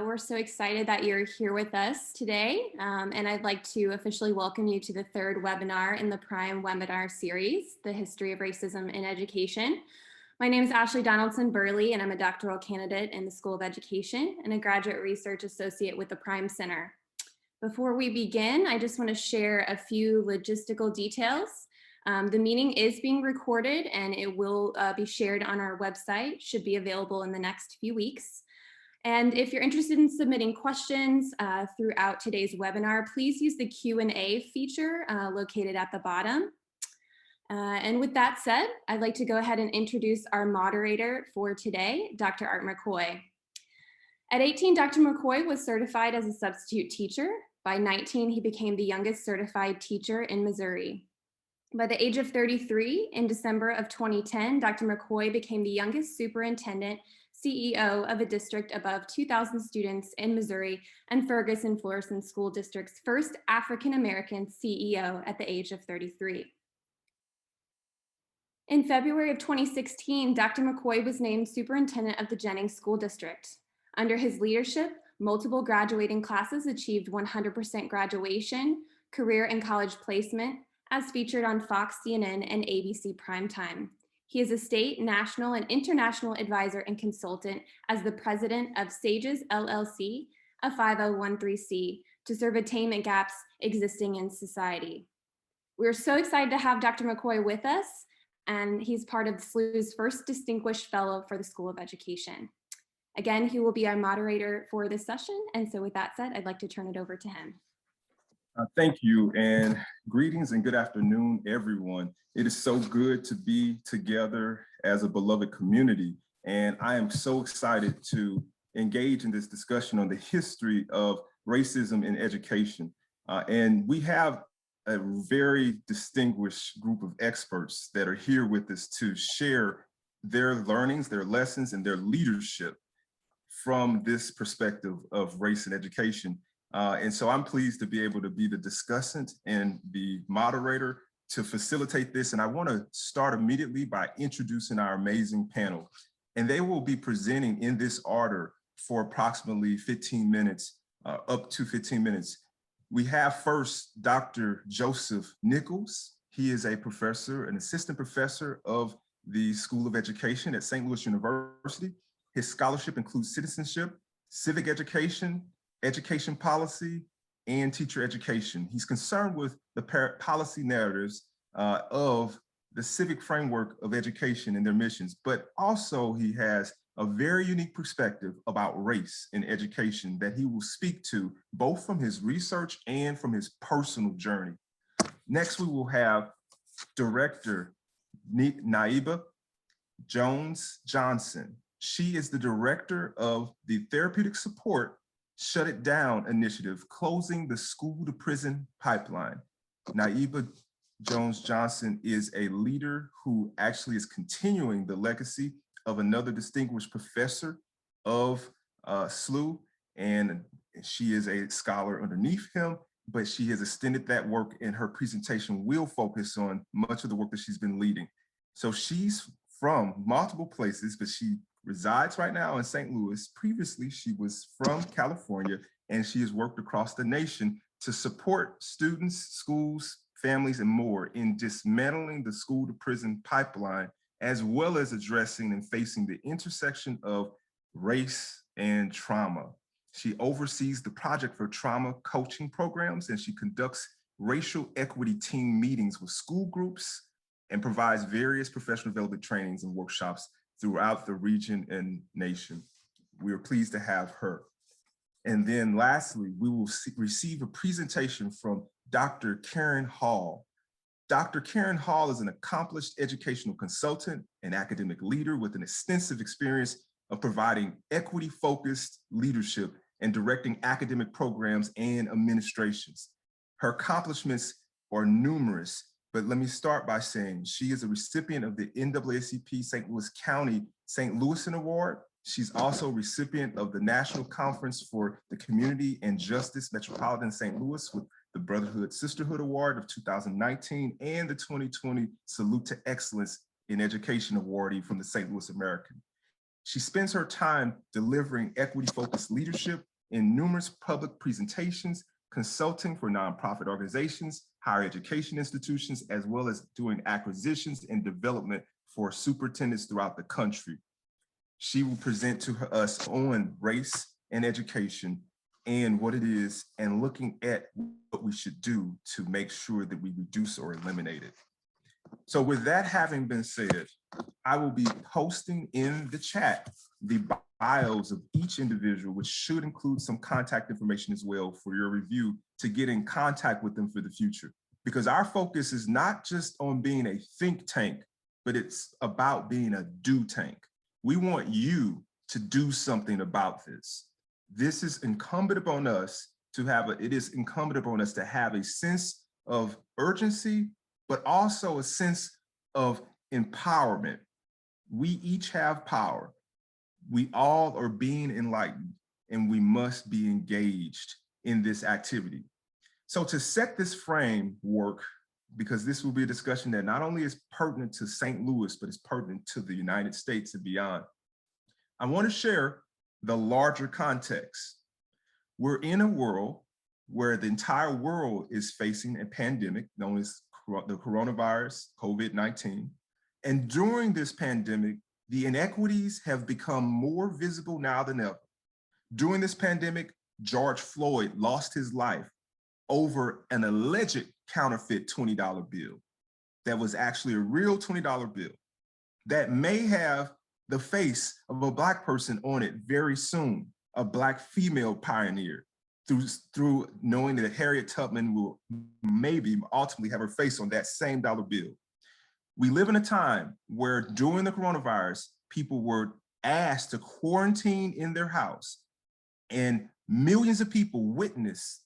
We're so excited that you're here with us today, and I'd like to officially welcome you to the third webinar in the PRiME webinar series, The History of Racism in Education. My name is Ashley Donaldson-Burley, and I'm a doctoral candidate in the School of Education and a graduate research associate with the PRiME Center. Before we begin, I just want to share a few logistical details. The meeting is being recorded and it will be shared on our website, should be available in the next few weeks. And if you're interested in submitting questions throughout today's webinar, please use the Q&A feature located at the bottom. And with that said, I'd like to go ahead and introduce our moderator for today, Dr. Art McCoy. At 18, Dr. McCoy was certified as a substitute teacher. By 19, he became the youngest certified teacher in Missouri. By the age of 33, in December of 2010, Dr. McCoy became the youngest superintendent CEO of a district above 2,000 students in Missouri and Ferguson-Florissant School District's first African-American CEO at the age of 33. In February of 2016, Dr. McCoy was named superintendent of the Jennings School District. Under his leadership, multiple graduating classes achieved 100% graduation, career and college placement, as featured on Fox, CNN, and ABC Primetime. He is a state, national, and international advisor and consultant as the president of SAGES LLC, a 5013C, to serve attainment gaps existing in society. We're so excited to have Dr. McCoy with us, and he's part of SLU's first Distinguished Fellow for the School of Education. Again, he will be our moderator for this session, and so with that said, I'd like to turn it over to him. Thank you, and greetings and good afternoon, everyone. It is so good to be together as a beloved community, and I am so excited to engage in this discussion on the history of racism in education. And we have a very distinguished group of experts that are here with us to share their learnings, their lessons, and their leadership from this perspective of race in education. And so I'm pleased to be able to be the discussant and the moderator to facilitate this. And I want to start immediately by introducing our amazing panel. And they will be presenting in this order for approximately 15 minutes, up to 15 minutes. We have first Dr. Joseph Nichols. He is a professor, an assistant professor of the School of Education at St. Louis University. His scholarship includes citizenship, civic education, education policy, and teacher education. He's concerned with the policy narratives of the civic framework of education and their missions, but also he has a very unique perspective about race in education that he will speak to both from his research and from his personal journey. Next, we will have Director Naiva Jones-Johnson. She is the director of the Therapeutic Support Shut It Down initiative, closing the school to prison pipeline. Naiva Jones-Johnson is a leader who actually is continuing the legacy of another distinguished professor of SLU, and she is a scholar underneath him, but she has extended that work, and her presentation will focus on much of the work that she's been leading. So she's from multiple places, but she resides right now in St. Louis. Previously, she was from California, and she has worked across the nation to support students, schools, families, and more in dismantling the school to prison pipeline, as well as addressing and facing the intersection of race and trauma. She oversees the Project for Trauma coaching programs, and she conducts racial equity team meetings with school groups and provides various professional development trainings and workshops throughout the region and nation. We are pleased to have her. And then lastly, we will receive a presentation from Dr. Karen Hall. Dr. Karen Hall is an accomplished educational consultant and academic leader with an extensive experience of providing equity-focused leadership and directing academic programs and administrations. Her accomplishments are numerous, but let me start by saying she is a recipient of the NAACP St. Louis County St. Louisan Award. She's also a recipient of the National Conference for the Community and Justice Metropolitan St. Louis with the Brotherhood Sisterhood Award of 2019 and the 2020 Salute to Excellence in Education awardee from the St. Louis American. She spends her time delivering equity-focused leadership in numerous public presentations, consulting for nonprofit organizations, higher education institutions, as well as doing acquisitions and development for superintendents throughout the country. She will present to us on race and education and what it is, and looking at what we should do to make sure that we reduce or eliminate it. So with that having been said, I will be posting in the chat the bios of each individual, which should include some contact information as well for your review to get in contact with them for the future. Because our focus is not just on being a think tank, but it's about being a do tank. We want you to do something about this. This is incumbent upon us to have it is incumbent upon us to have a sense of urgency, but also a sense of empowerment. We each have power. We all are being enlightened, and we must be engaged in this activity. So to set this framework, because this will be a discussion that not only is pertinent to St. Louis, but is pertinent to the United States and beyond, I want to share the larger context. We're in a world where the entire world is facing a pandemic known as the coronavirus, COVID-19. And during this pandemic, the inequities have become more visible now than ever. During this pandemic, George Floyd lost his life over an alleged counterfeit $20 bill that was actually a real $20 bill that may have the face of a Black person on it very soon, a Black female pioneer, through knowing that Harriet Tubman will maybe ultimately have her face on that same dollar bill. We live in a time where during the coronavirus, people were asked to quarantine in their house, and millions of people witnessed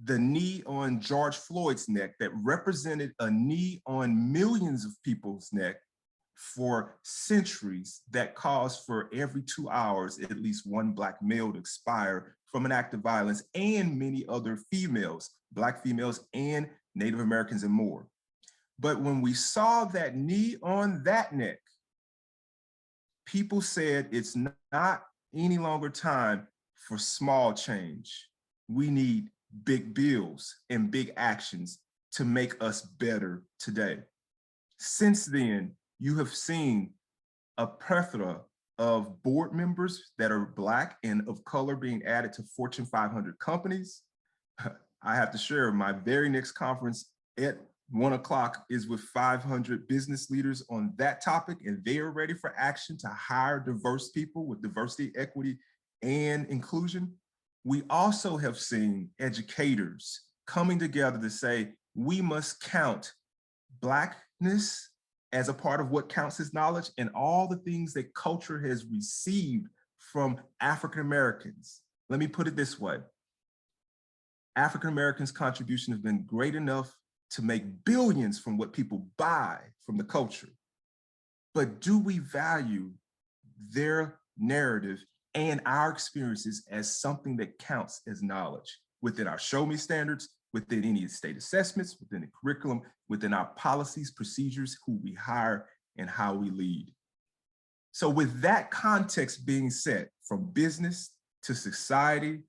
the knee on George Floyd's neck that represented a knee on millions of people's neck for centuries, that caused for every 2 hours at least one Black male to expire from an act of violence, and many other females, Black females and Native Americans and more. But when we saw that knee on that neck, people said it's not any longer time for small change. We need big bills and big actions to make us better today. Since then, you have seen a plethora of board members that are Black and of color being added to Fortune 500 companies. I have to share my very next conference at 1 o'clock is with 500 business leaders on that topic, and they are ready for action to hire diverse people with diversity, equity, and inclusion. We also have seen educators coming together to say, we must count Blackness as a part of what counts as knowledge, and all the things that culture has received from African Americans. Let me put it this way. African Americans' contribution has been great enough to make billions from what people buy from the culture. But do we value their narrative and our experiences as something that counts as knowledge within our show me standards, within any state assessments, within the curriculum, within our policies, procedures, who we hire, and how we lead? So with that context being set, from business to society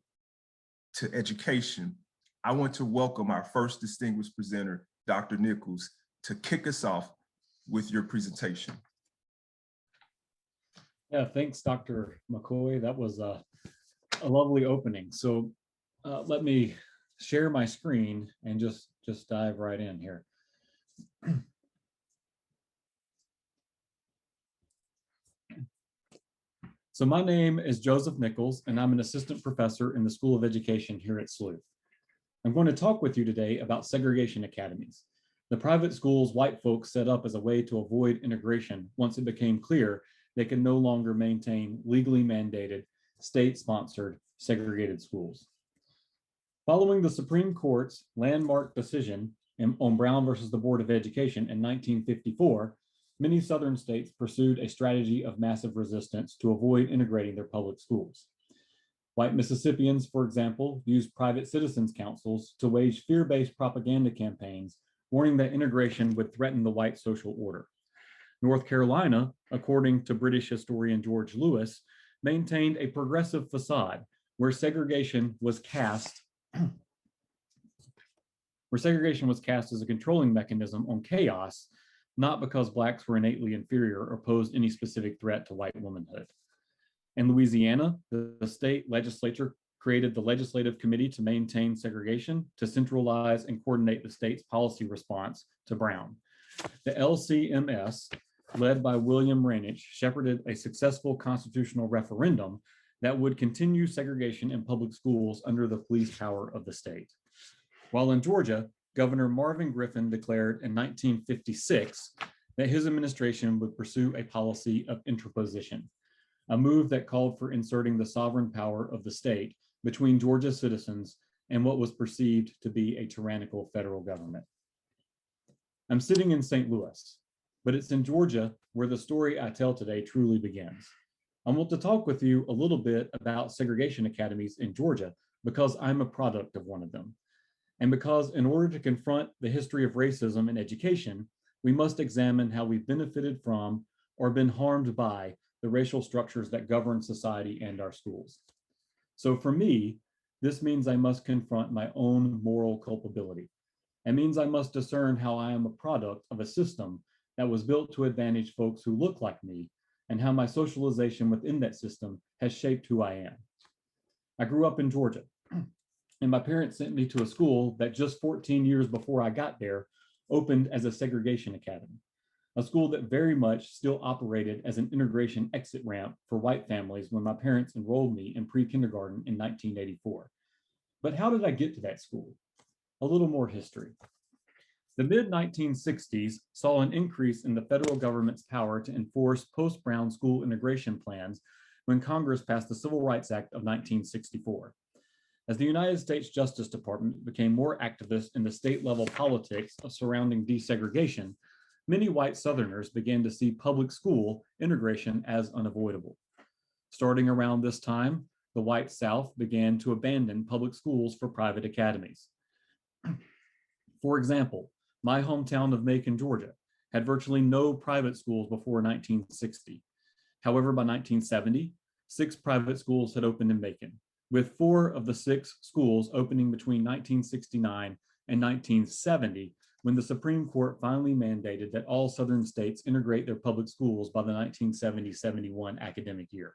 to education, I want to welcome our first distinguished presenter, Dr. Nichols, to kick us off with your presentation. Yeah, thanks, Dr. McCoy. That was a lovely opening. So let me share my screen and just dive right in here. So my name is Joseph Nichols, and I'm an assistant professor in the School of Education here at SLUth. I'm going to talk with you today about segregation academies, the private schools white folks set up as a way to avoid integration once it became clear they could no longer maintain legally mandated, state-sponsored segregated schools. Following the Supreme Court's landmark decision on Brown versus the Board of Education in 1954, many Southern states pursued a strategy of massive resistance to avoid integrating their public schools. White Mississippians, for example, used private citizens' councils to wage fear-based propaganda campaigns, warning that integration would threaten the white social order. North Carolina, according to British historian George Lewis, maintained a progressive facade where segregation was cast as a controlling mechanism on chaos, not because Blacks were innately inferior or posed any specific threat to white womanhood. In Louisiana, the state legislature created the Legislative Committee to Maintain Segregation to centralize and coordinate the state's policy response to Brown. The LCMS, led by William Rainich, shepherded a successful constitutional referendum that would continue segregation in public schools under the police power of the state. While in Georgia, Governor Marvin Griffin declared in 1956 that his administration would pursue a policy of interposition, a move that called for inserting the sovereign power of the state between Georgia's citizens and what was perceived to be a tyrannical federal government. I'm sitting in St. Louis, but it's in Georgia where the story I tell today truly begins. I want to talk with you a little bit about segregation academies in Georgia because I'm a product of one of them. And because in order to confront the history of racism in education, we must examine how we've benefited from or been harmed by the racial structures that govern society and our schools. So for me, this means I must confront my own moral culpability. It means I must discern how I am a product of a system that was built to advantage folks who look like me and how my socialization within that system has shaped who I am. I grew up in Georgia, and my parents sent me to a school that just 14 years before I got there opened as a segregation academy, a school that very much still operated as an integration exit ramp for white families when my parents enrolled me in pre-kindergarten in 1984. But how did I get to that school? A little more history. The mid-1960s saw an increase in the federal government's power to enforce post-Brown school integration plans when Congress passed the Civil Rights Act of 1964. As the United States Justice Department became more activist in the state-level politics surrounding desegregation, many white Southerners began to see public school integration as unavoidable. Starting around this time, the white South began to abandon public schools for private academies. For example, my hometown of Macon, Georgia, had virtually no private schools before 1960. However, by 1970, 6 private schools had opened in Macon, with 4 of the 6 schools opening between 1969 and 1970, when the Supreme Court finally mandated that all Southern states integrate their public schools by the 1970-71 academic year.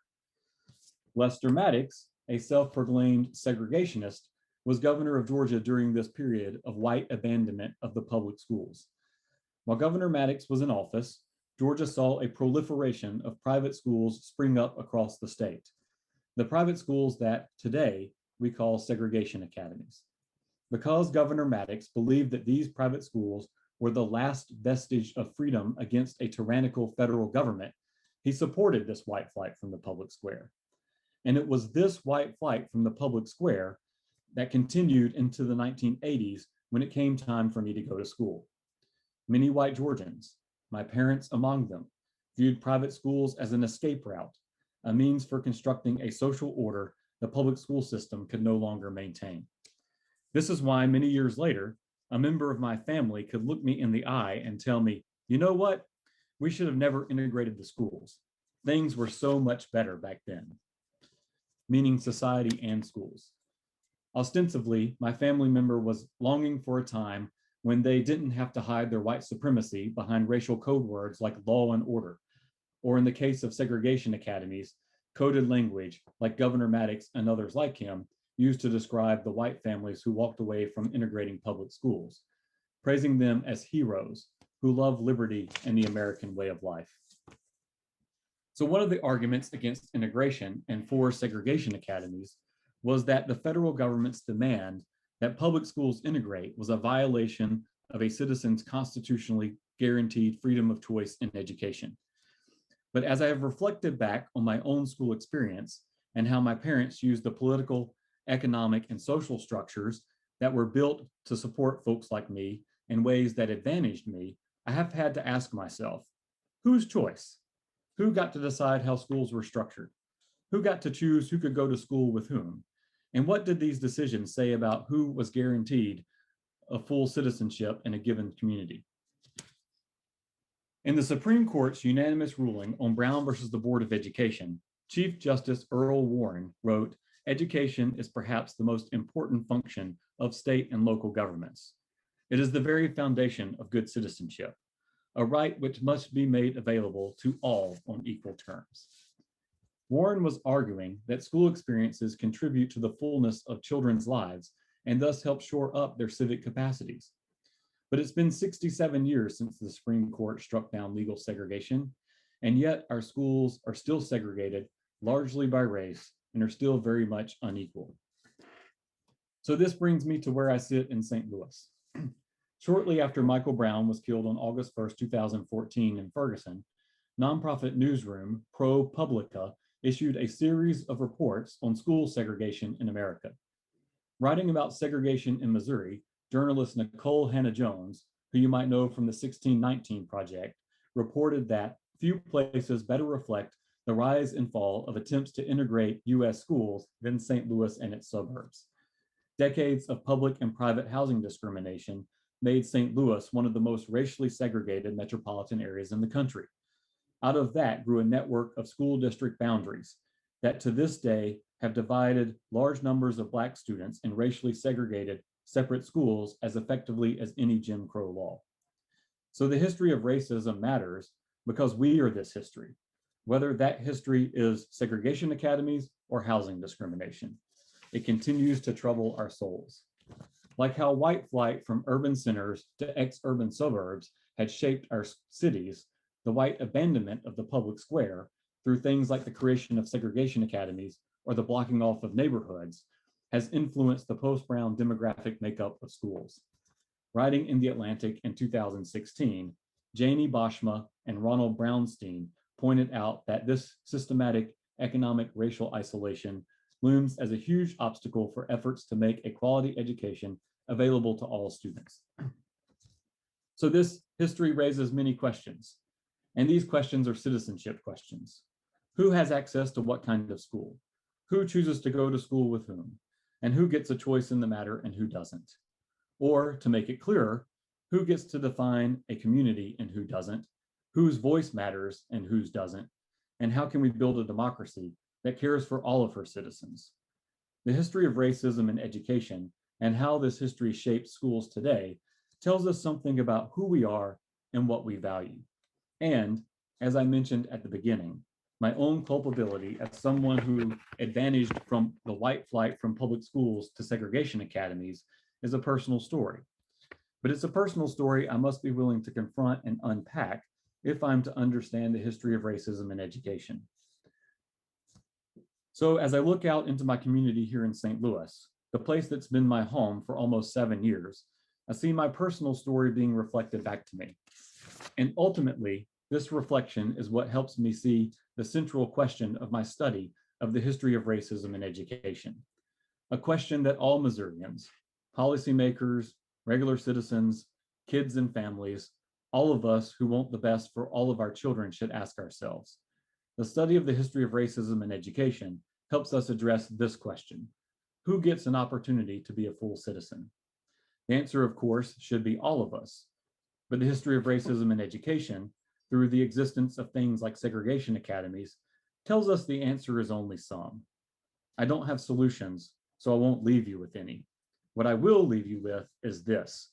Lester Maddox, a self-proclaimed segregationist, was governor of Georgia during this period of white abandonment of the public schools. While Governor Maddox was in office, Georgia saw a proliferation of private schools spring up across the state, the private schools that today we call segregation academies. Because Governor Maddox believed that these private schools were the last vestige of freedom against a tyrannical federal government, he supported this white flight from the public square. And it was this white flight from the public square that continued into the 1980s when it came time for me to go to school. Many white Georgians, my parents among them, viewed private schools as an escape route, a means for constructing a social order the public school system could no longer maintain. This is why many years later, a member of my family could look me in the eye and tell me, you know what? We should have never integrated the schools. Things were so much better back then, meaning society and schools. Ostensibly, my family member was longing for a time when they didn't have to hide their white supremacy behind racial code words like law and order, or in the case of segregation academies, coded language like Governor Maddox and others like him used to describe the white families who walked away from integrating public schools, praising them as heroes who love liberty and the American way of life. So one of the arguments against integration and for segregation academies was that the federal government's demand that public schools integrate was a violation of a citizen's constitutionally guaranteed freedom of choice in education. But as I have reflected back on my own school experience and how my parents used the political, economic, and social structures that were built to support folks like me in ways that advantaged me, I have had to ask myself, whose choice? Who got to decide how schools were structured? Who got to choose who could go to school with whom? And what did these decisions say about who was guaranteed a full citizenship in a given community? In the Supreme Court's unanimous ruling on Brown versus the Board of Education, Chief Justice Earl Warren wrote, "Education is perhaps the most important function of state and local governments. It is the very foundation of good citizenship, a right which must be made available to all on equal terms." Warren was arguing that school experiences contribute to the fullness of children's lives and thus help shore up their civic capacities. But it's been 67 years since the Supreme Court struck down legal segregation, and yet our schools are still segregated largely by race and are still very much unequal. So this brings me to where I sit in St. Louis. Shortly after Michael Brown was killed on August 1st, 2014 in Ferguson, nonprofit newsroom ProPublica issued a series of reports on school segregation in America. Writing about segregation in Missouri, journalist Nicole Hannah-Jones, who you might know from the 1619 Project, reported that few places better reflect the rise and fall of attempts to integrate US schools than St. Louis and its suburbs. Decades of public and private housing discrimination made St. Louis one of the most racially segregated metropolitan areas in the country. Out of that grew a network of school district boundaries that to this day have divided large numbers of Black students in racially segregated separate schools as effectively as any Jim Crow law. So the history of racism matters because we are this history, whether that history is segregation academies or housing discrimination. It continues to trouble our souls. Like how white flight from urban centers to ex-urban suburbs had shaped our cities, the white abandonment of the public square through things like the creation of segregation academies or the blocking off of neighborhoods has influenced the post-Brown demographic makeup of schools. Writing in The Atlantic in 2016, Janie Boschma and Ronald Brownstein pointed out that this systematic economic racial isolation looms as a huge obstacle for efforts to make a quality education available to all students. So this history raises many questions, and these questions are citizenship questions. Who has access to what kind of school? Who chooses to go to school with whom? And who gets a choice in the matter and who doesn't? Or to make it clearer, who gets to define a community and who doesn't? Whose voice matters and whose doesn't? And how can we build a democracy that cares for all of her citizens? The history of racism in education and how this history shapes schools today tells us something about who we are and what we value. And as I mentioned at the beginning, my own culpability as someone who advantaged from the white flight from public schools to segregation academies is a personal story. But it's a personal story I must be willing to confront and unpack if I'm to understand the history of racism in education. So as I look out into my community here in St. Louis, the place that's been my home for almost 7 years, I see my personal story being reflected back to me. And ultimately, this reflection is what helps me see the central question of my study of the history of racism in education. A question that all Missourians, policymakers, regular citizens, kids and families, all of us who want the best for all of our children should ask ourselves. The study of the history of racism in education helps us address this question: who gets an opportunity to be a full citizen? The answer, of course, should be all of us. But the history of racism in education, through the existence of things like segregation academies, tells us the answer is only some. I don't have solutions, so I won't leave you with any. What I will leave you with is this.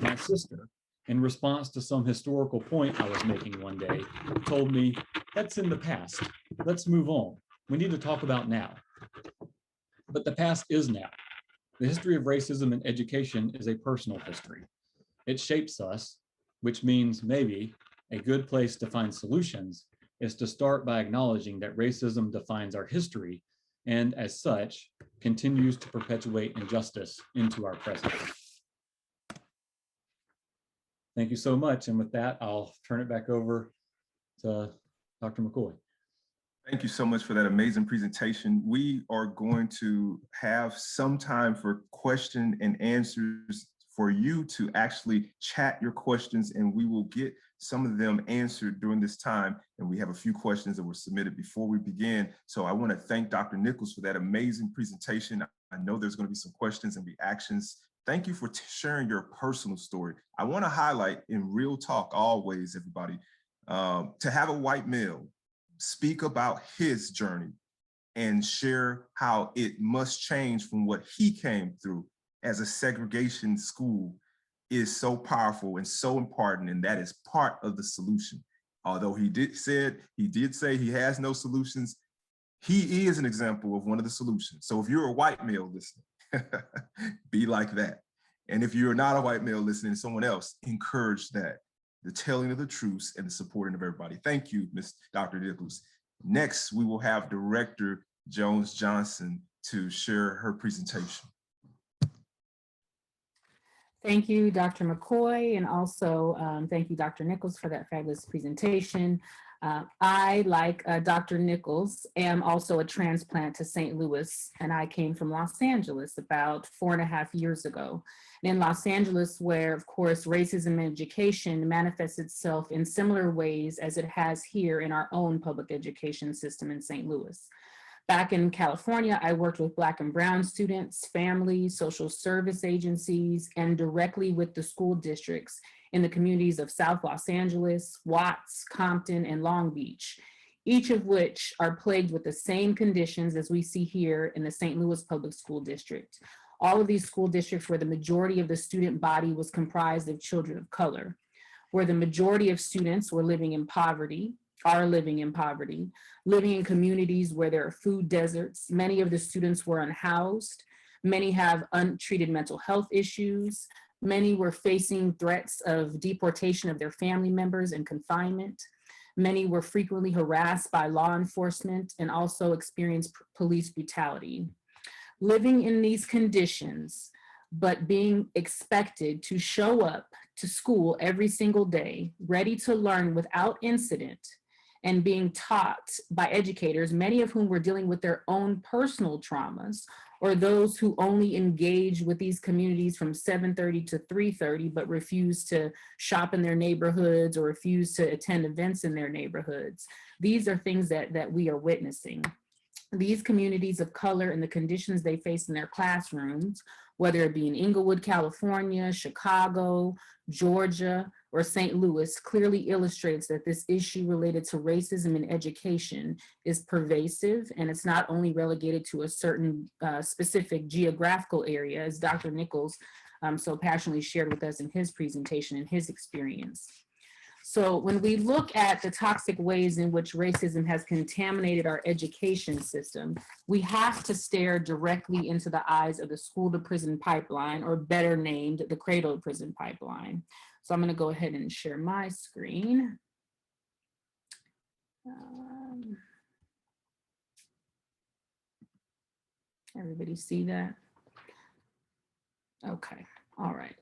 My sister, in response to some historical point I was making one day, told me, "That's in the past. Let's move on. We need to talk about now." But the past is now. The history of racism in education is a personal history. It shapes us, which means maybe a good place to find solutions is to start by acknowledging that racism defines our history and as such continues to perpetuate injustice into our present. Thank you so much. And with that, I'll turn it back over to Dr. McCoy. Thank you so much for that amazing presentation. We are going to have some time for question and answers for you to actually chat your questions, and we will get some of them answered during this time. And we have a few questions that were submitted before we begin. So I want to thank Dr. Nichols for that amazing presentation. I know there's going to be some questions and reactions. Thank you for sharing your personal story. I want to highlight in real talk always, everybody, To have a white male speak about his journey and share how it must change from what he came through as a segregation school is so powerful and so important, and that is part of the solution. Although he did say he has no solutions, he is an example of one of the solutions. So if you're a white male listening, be like that. And if you're not a white male listening to someone else, encourage that, the telling of the truths and the supporting of everybody. Thank you, Dr. Nichols. Next, we will have Director Jones-Johnson to share her presentation. Thank you, Dr. McCoy, and also thank you, Dr. Nichols, for that fabulous presentation. I, like Dr. Nichols, am also a transplant to St. Louis, and I came from Los Angeles about 4.5 years ago. And in Los Angeles, where, of course, racism in education manifests itself in similar ways as it has here in our own public education system in St. Louis. Back in California, I worked with Black and Brown students, families, social service agencies, and directly with the school districts in the communities of South Los Angeles, Watts, Compton, and Long Beach, each of which are plagued with the same conditions as we see here in the St. Louis Public School District. All of these school districts where the majority of the student body was comprised of children of color, where the majority of students were living in poverty, are living in poverty, living in communities where there are food deserts. Many of the students were unhoused. Many have untreated mental health issues. Many were facing threats of deportation of their family members and confinement. Many were frequently harassed by law enforcement and also experienced police brutality. Living in these conditions, but being expected to show up to school every single day, ready to learn without incident, and being taught by educators, many of whom were dealing with their own personal traumas, or those who only engage with these communities from 7:30 to 3:30, but refuse to shop in their neighborhoods or refuse to attend events in their neighborhoods. These are things that we are witnessing. These communities of color and the conditions they face in their classrooms, whether it be in Inglewood, California, Chicago, Georgia, or St. Louis, clearly illustrates that this issue related to racism in education is pervasive, and it's not only relegated to a certain specific geographical area, as Dr. Nichols so passionately shared with us in his presentation and his experience. So when we look at the toxic ways in which racism has contaminated our education system, we have to stare directly into the eyes of the school to prison pipeline, or better named the Cradle to prison pipeline. So I'm going to go ahead and share my screen. Everybody see that? Okay, all right.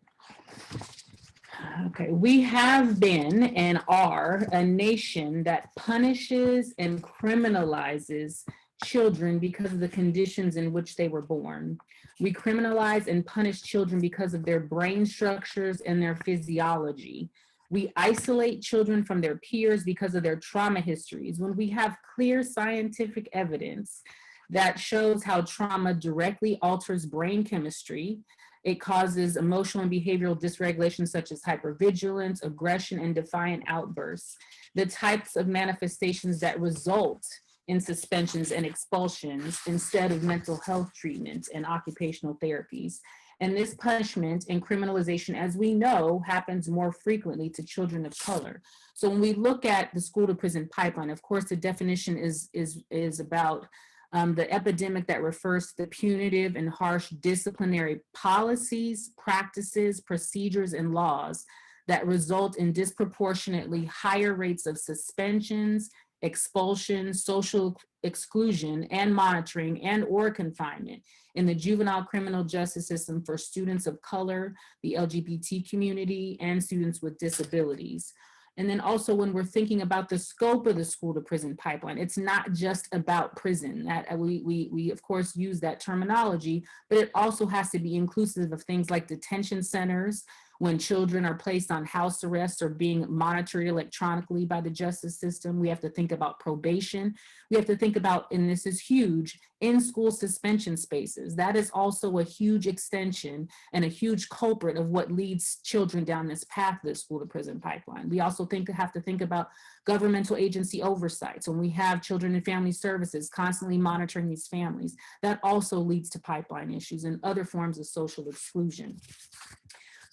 Okay, we have been and are a nation that punishes and criminalizes children because of the conditions in which they were born. We criminalize and punish children because of their brain structures and their physiology. We isolate children from their peers because of their trauma histories, when we have clear scientific evidence that shows how trauma directly alters brain chemistry. It causes emotional and behavioral dysregulation such as hypervigilance, aggression, and defiant outbursts, the types of manifestations that result in suspensions and expulsions instead of mental health treatment and occupational therapies. And this punishment and criminalization, as we know, happens more frequently to children of color. So when we look at the school to prison pipeline, of course, the definition is about the epidemic that refers to the punitive and harsh disciplinary policies, practices, procedures, and laws that result in disproportionately higher rates of suspensions, expulsion, social exclusion, and monitoring and or confinement in the juvenile criminal justice system for students of color, the LGBT community, and students with disabilities. And then also when we're thinking about the scope of the school to prison pipeline, it's not just about prison. That we of course use that terminology, but it also has to be inclusive of things like detention centers, when children are placed on house arrest or being monitored electronically by the justice system. We have to think about probation. We have to think about, and this is huge, in-school suspension spaces. That is also a huge extension and a huge culprit of what leads children down this path of the school to prison pipeline. We also have to think about governmental agency oversight. So when we have children and family services constantly monitoring these families, that also leads to pipeline issues and other forms of social exclusion.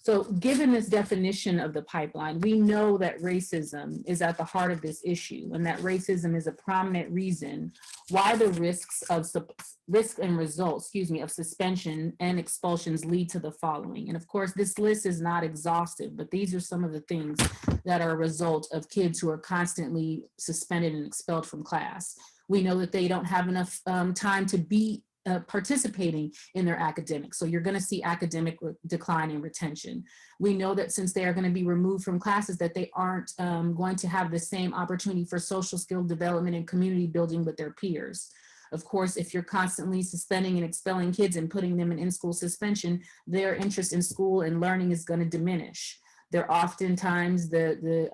So given this definition of the pipeline, we know that racism is at the heart of this issue, and that racism is a prominent reason why the risks and results, of suspension and expulsions lead to the following. And of course, this list is not exhaustive, but these are some of the things that are a result of kids who are constantly suspended and expelled from class. We know that they don't have enough time to be participating in their academics. So you're going to see academic decline and retention. We know that since they are going to be removed from classes, that they aren't going to have the same opportunity for social skill development and community building with their peers. Of course, if you're constantly suspending and expelling kids and putting them in school suspension, their interest in school and learning is going to diminish. They're oftentimes the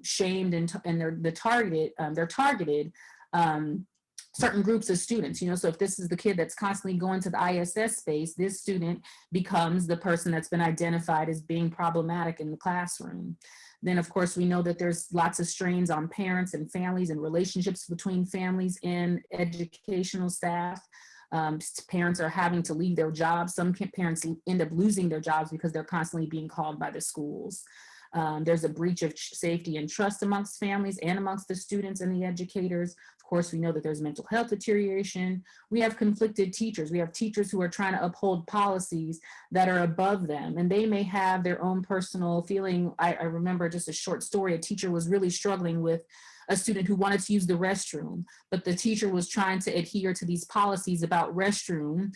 shamed and they're targeted certain groups of students, so if this is the kid that's constantly going to the ISS space, this student becomes the person that's been identified as being problematic in the classroom. Then, of course, we know that there's lots of strains on parents and families and relationships between families and educational staff. Parents are having to leave their jobs. Some parents end up losing their jobs because they're constantly being called by the schools. There's a breach of safety and trust amongst families and amongst the students and the educators. Of course, we know that there's mental health deterioration. We have conflicted teachers. We have teachers who are trying to uphold policies that are above them, and they may have their own personal feeling. I remember just a short story. A teacher was really struggling with a student who wanted to use the restroom, but the teacher was trying to adhere to these policies about restroom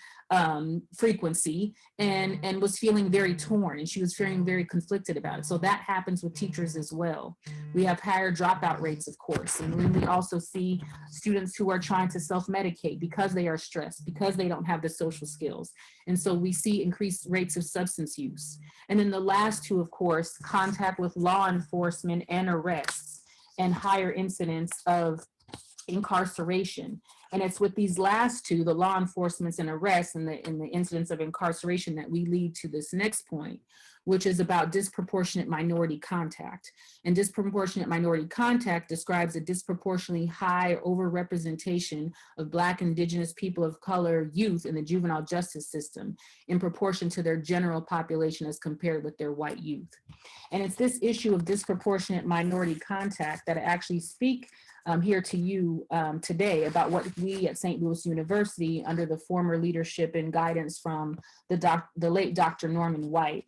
frequency and was feeling very torn, and she was feeling very conflicted about it. So that happens with teachers as well. We have higher dropout rates, of course, and then we also see students who are trying to self-medicate because they are stressed, because they don't have the social skills. And so we see increased rates of substance use. And then the last two, of course, contact with law enforcement and arrests, and higher incidence of incarceration. And it's with these last two, the law enforcement and arrests and the incidence of incarceration, that we lead to this next point, which is about disproportionate minority contact. And disproportionate minority contact describes a disproportionately high overrepresentation of Black, Indigenous, people of color youth in the juvenile justice system in proportion to their general population as compared with their white youth. And it's this issue of disproportionate minority contact that I actually speak here to you today about what we at St. Louis University, under the former leadership and guidance from the late Dr. Norman White,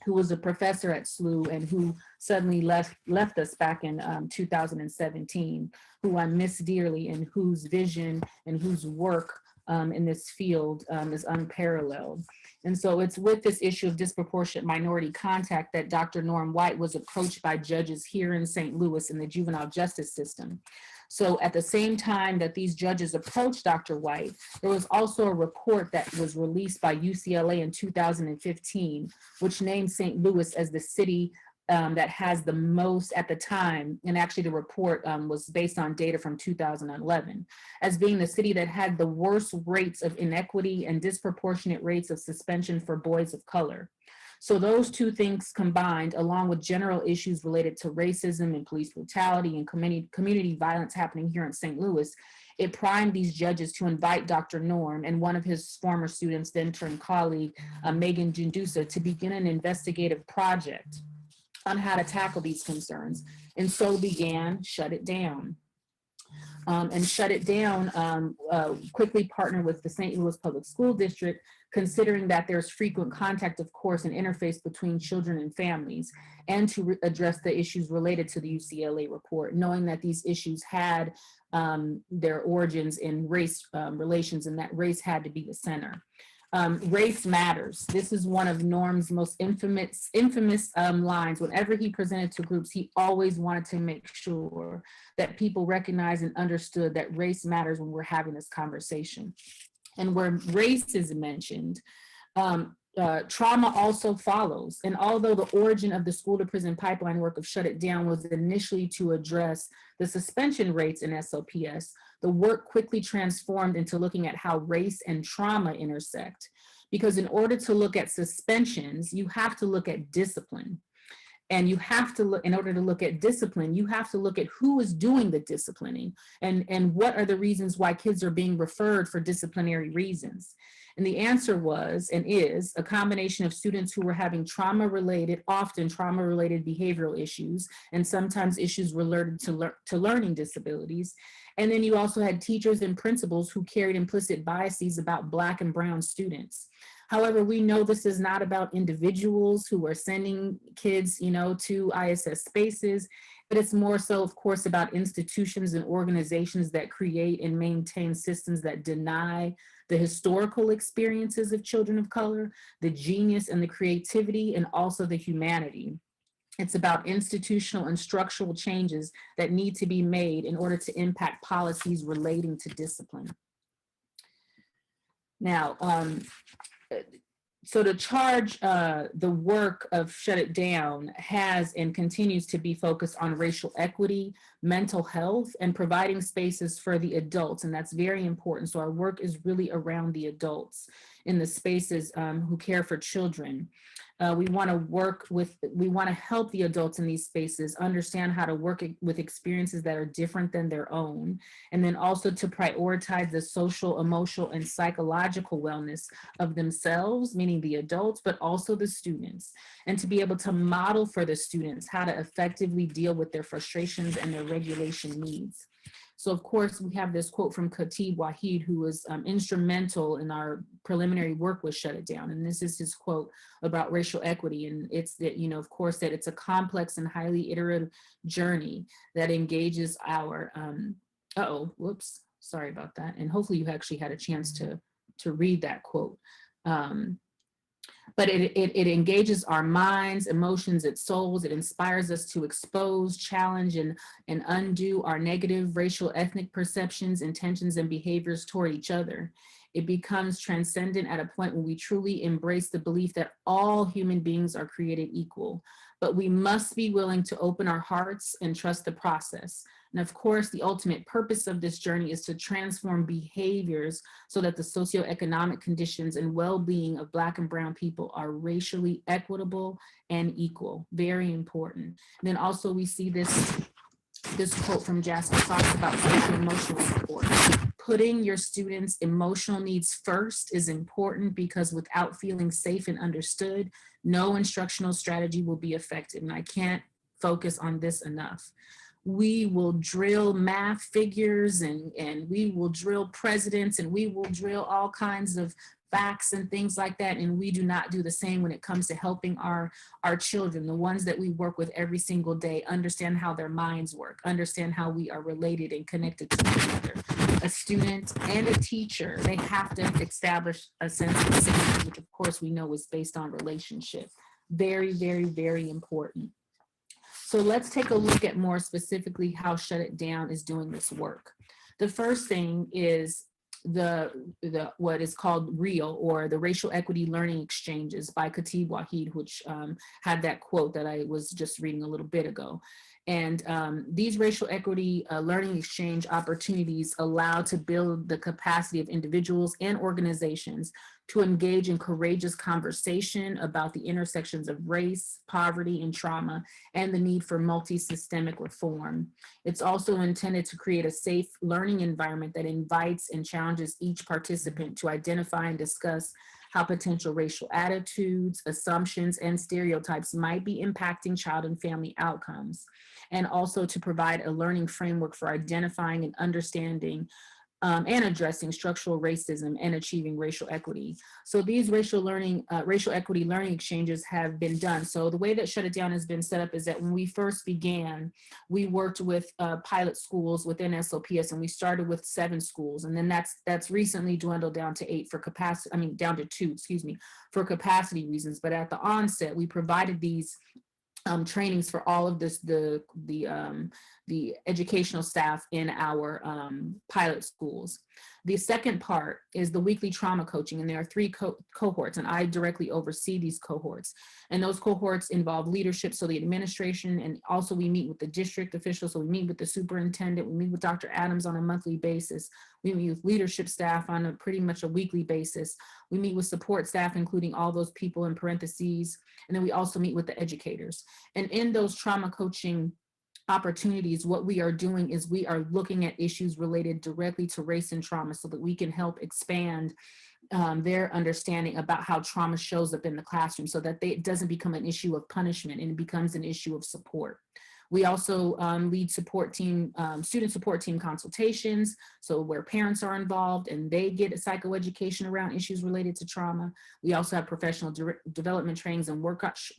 who was a professor at SLU and who suddenly left us back in 2017, who I miss dearly, and whose vision and whose work in this field is unparalleled. And so it's with this issue of disproportionate minority contact that Dr. Norm White was approached by judges here in St. Louis in the juvenile justice system. So at the same time that these judges approached Dr. White, there was also a report that was released by UCLA in 2015, which named St. Louis as the city that has the most at the time, and actually the report was based on data from 2011, as being the city that had the worst rates of inequity and disproportionate rates of suspension for boys of color. So those two things combined, along with general issues related to racism and police brutality and community violence happening here in St. Louis, it primed these judges to invite Dr. Norm and one of his former students, then turned colleague, Megan Jindusa, to begin an investigative project on how to tackle these concerns. And so began Shut It Down. And Shut It Down quickly partnered with the St. Louis Public School District, considering that there's frequent contact, of course, and interface between children and families, and to address the issues related to the UCLA report, knowing that these issues had their origins in race relations, and that race had to be the center. Race matters. This is one of Norm's most infamous lines. Whenever he presented to groups, he always wanted to make sure that people recognized and understood that race matters when we're having this conversation. And where race is mentioned, trauma also follows. And although the origin of the school to prison pipeline work of Shut It Down was initially to address the suspension rates in SOPS, the work quickly transformed into looking at how race and trauma intersect. Because in order to look at suspensions, you have to look at discipline. And you have to look, in order to look at discipline, you have to look at who is doing the disciplining and what are the reasons why kids are being referred for disciplinary reasons. And the answer was and is a combination of students who were having trauma-related, often trauma-related behavioral issues, and sometimes issues related to learning disabilities. And then you also had teachers and principals who carried implicit biases about Black and Brown students. However, we know this is not about individuals who are sending kids, to ISS spaces, but it's more so, of course, about institutions and organizations that create and maintain systems that deny the historical experiences of children of color, the genius and the creativity, and also the humanity. It's about institutional and structural changes that need to be made in order to impact policies relating to discipline. Now, so to charge the work of Shut It Down has and continues to be focused on racial equity, mental health, and providing spaces for the adults. And that's very important. So our work is really around the adults in the spaces who care for children. We want to help the adults in these spaces understand how to work with experiences that are different than their own, and then also to prioritize the social, emotional, and psychological wellness of themselves, meaning the adults, but also the students, and to be able to model for the students how to effectively deal with their frustrations and their regulation needs. So of course, we have this quote from Khatib Wahid, who was instrumental in our preliminary work with Shut It Down. And this is his quote about racial equity. And it's that, of course, that it's a complex and highly iterative journey that engages our, whoops, sorry about that. And hopefully you actually had a chance to read that quote. But it engages our minds, emotions, its souls. It inspires us to expose, challenge, and undo our negative racial, ethnic perceptions, intentions, and behaviors toward each other. It becomes transcendent at a point when we truly embrace the belief that all human beings are created equal. But we must be willing to open our hearts and trust the process. And of course, the ultimate purpose of this journey is to transform behaviors so that the socioeconomic conditions and well-being of Black and Brown people are racially equitable and equal. Very important. And then also we see this quote from Jasper Fox about social emotional support. Putting your students' emotional needs first is important because without feeling safe and understood, no instructional strategy will be effective. And I can't focus on this enough. We will drill math figures and we will drill presidents and we will drill all kinds of facts and things like that. And we do not do the same when it comes to helping our children, the ones that we work with every single day, understand how their minds work, understand how we are related and connected to one another. A student and a teacher, they have to establish a sense of safety, which of course we know is based on relationship. Very, very, very important. So let's take a look at more specifically how Shut It Down is doing this work. The first thing is the what is called REAL, or the Racial Equity Learning Exchanges by Khatib Wahid, which had that quote that I was just reading a little bit ago. And these racial equity learning exchange opportunities allow to build the capacity of individuals and organizations to engage in courageous conversation about the intersections of race, poverty, and trauma, and the need for multi-systemic reform. It's also intended to create a safe learning environment that invites and challenges each participant to identify and discuss how potential racial attitudes, assumptions, and stereotypes might be impacting child and family outcomes, and also to provide a learning framework for identifying and understanding and addressing structural racism and achieving racial equity. So these racial equity learning exchanges have been done. So the way that Shut It Down has been set up is that when we first began, we worked with pilot schools within SOPS, and we started with 7 schools, and then that's recently dwindled down to 8 for capacity. Down to 2, for capacity reasons. But at the onset, we provided these trainings for all of the the educational staff in our pilot schools. The second part is the weekly trauma coaching, and there are 3 cohorts, and I directly oversee these cohorts. And those cohorts involve leadership, so the administration, and also we meet with the district officials, so we meet with the superintendent, we meet with Dr. Adams on a monthly basis, we meet with leadership staff on a pretty much a weekly basis, we meet with support staff, including all those people in parentheses, and then we also meet with the educators. And in those trauma coaching opportunities, what we are doing is we are looking at issues related directly to race and trauma so that we can help expand their understanding about how trauma shows up in the classroom, so that it doesn't become an issue of punishment and it becomes an issue of support. We also lead student support team consultations, so where parents are involved and they get a psychoeducation around issues related to trauma. We also have professional development trainings and workshops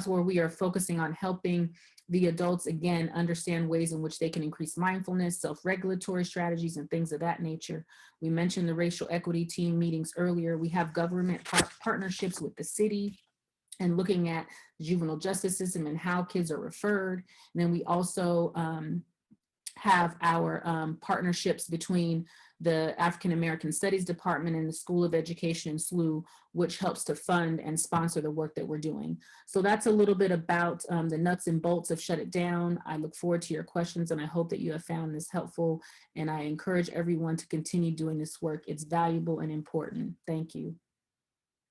where we are focusing on helping the adults, again, understand ways in which they can increase mindfulness, self-regulatory strategies, and things of that nature. We mentioned the racial equity team meetings earlier. We have government partnerships with the city and looking at the juvenile justice system and how kids are referred. And then we also have our partnerships between the African American Studies Department and the School of Education in SLU, which helps to fund and sponsor the work that we're doing. So that's a little bit about the nuts and bolts of Shut It Down. I look forward to your questions, and I hope that you have found this helpful. And I encourage everyone to continue doing this work. It's valuable and important. Thank you.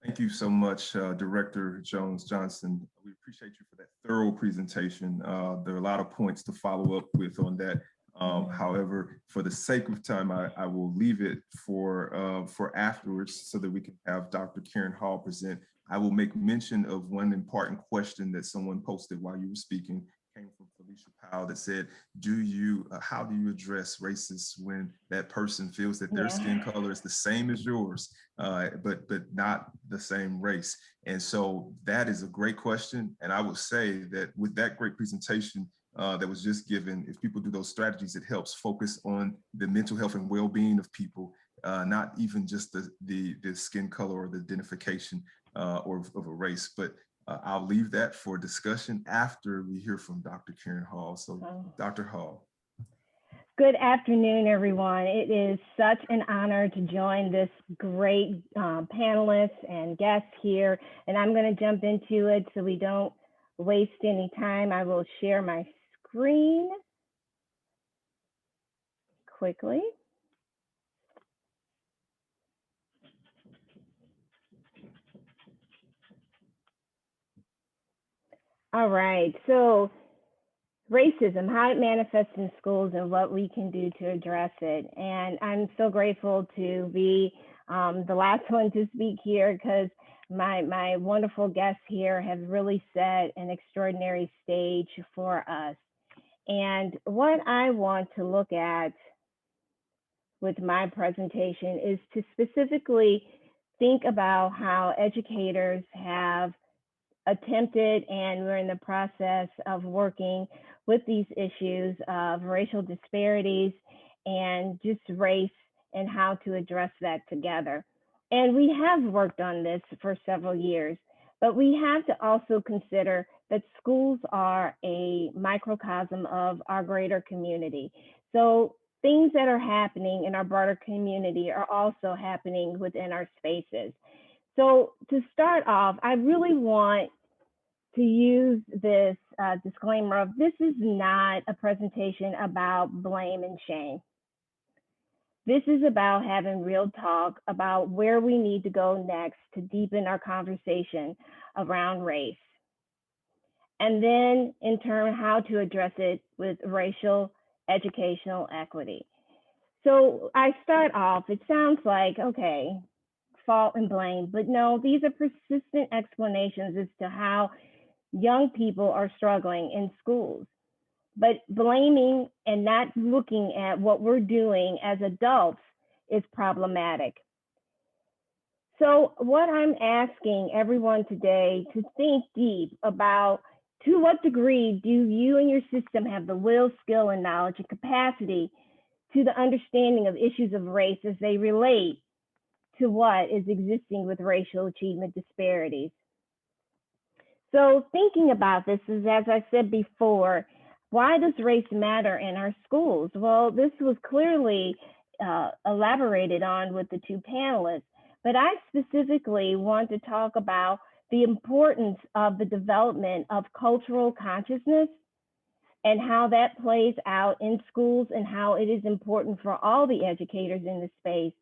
Thank you so much, Director Jones-Johnson. We appreciate you for that thorough presentation. There are a lot of points to follow up with on that. However, for the sake of time, I will leave it for afterwards so that we can have Dr. Karen Hall present. I will make mention of one important question that someone posted while you were speaking, came from Felicia Powell, that said, how do you address racists when that person feels that their skin color is the same as yours, but not the same race? And so that is a great question. And I would say that with that great presentation that was just given, if people do those strategies, it helps focus on the mental health and well-being of people, not even just the skin color or the identification or of a race. But I'll leave that for discussion after we hear from Dr. Karen Hall. So Dr. Hall. Good afternoon, everyone. It is such an honor to join this great panelists and guests here. And I'm going to jump into it so we don't waste any time. I will share my screen quickly. All right, so racism, how it manifests in schools and what we can do to address it. And I'm so grateful to be the last one to speak here, because my wonderful guests here have really set an extraordinary stage for us. And what I want to look at with my presentation is to specifically think about how educators have attempted, and we're in the process of working with these issues of racial disparities and just race and how to address that together. And we have worked on this for several years, but we have to also consider that schools are a microcosm of our greater community. So things that are happening in our broader community are also happening within our spaces. So to start off, I really want to use this disclaimer of this is not a presentation about blame and shame. This is about having real talk about where we need to go next to deepen our conversation around race. And then in turn, how to address it with racial educational equity. So I start off, it sounds like, okay, fault and blame, but no, these are persistent explanations as to how young people are struggling in schools. But blaming and not looking at what we're doing as adults is problematic. So what I'm asking everyone today to think deep about, to what degree do you and your system have the will, skill, and knowledge and capacity to the understanding of issues of race as they relate to what is existing with racial achievement disparities? So thinking about this is, as I said before, Why does race matter in our schools? Well, this was clearly elaborated on with the two panelists, but I specifically want to talk about the importance of the development of cultural consciousness and how that plays out in schools, and how it is important for all the educators in the space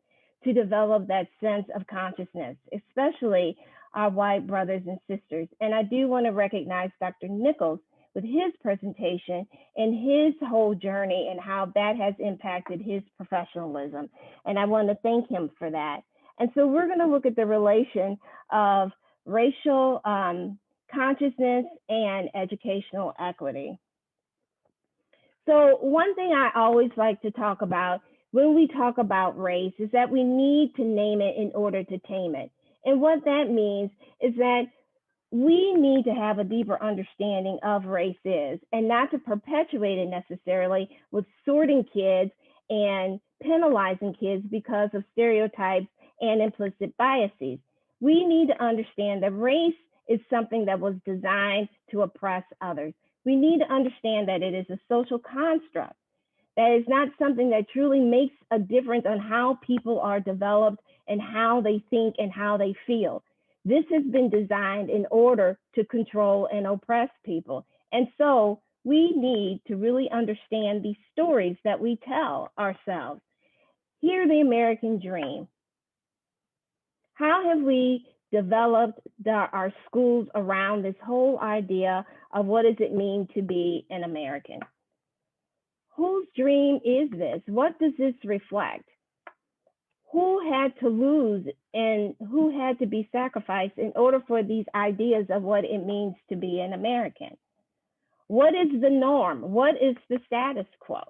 to develop that sense of consciousness, especially our white brothers and sisters. And I do want to recognize Dr. Nichols with his presentation and his whole journey and how that has impacted his professionalism. And I want to thank him for that. And so we're going to look at the relation of racial consciousness and educational equity. So one thing I always like to talk about when we talk about race is that we need to name it in order to tame it. And what that means is that we need to have a deeper understanding of race is, and not to perpetuate it necessarily with sorting kids and penalizing kids because of stereotypes and implicit biases. We need to understand that race is something that was designed to oppress others. We need to understand that it is a social construct. That is not something that truly makes a difference on how people are developed and how they think and how they feel. This has been designed in order to control and oppress people. And so we need to really understand these stories that we tell ourselves. Hear the American dream. How have we developed our schools around this whole idea of what does it mean to be an American? Whose dream is this? What does this reflect? Who had to lose and who had to be sacrificed in order for these ideas of what it means to be an American? What is the norm? What is the status quo?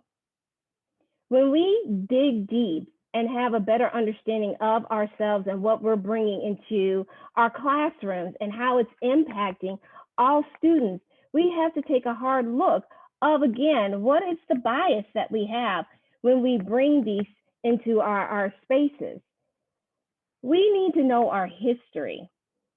When we dig deep and have a better understanding of ourselves and what we're bringing into our classrooms and how it's impacting all students, we have to take a hard look of, again, what is the bias that we have when we bring these into our spaces. We need to know our history.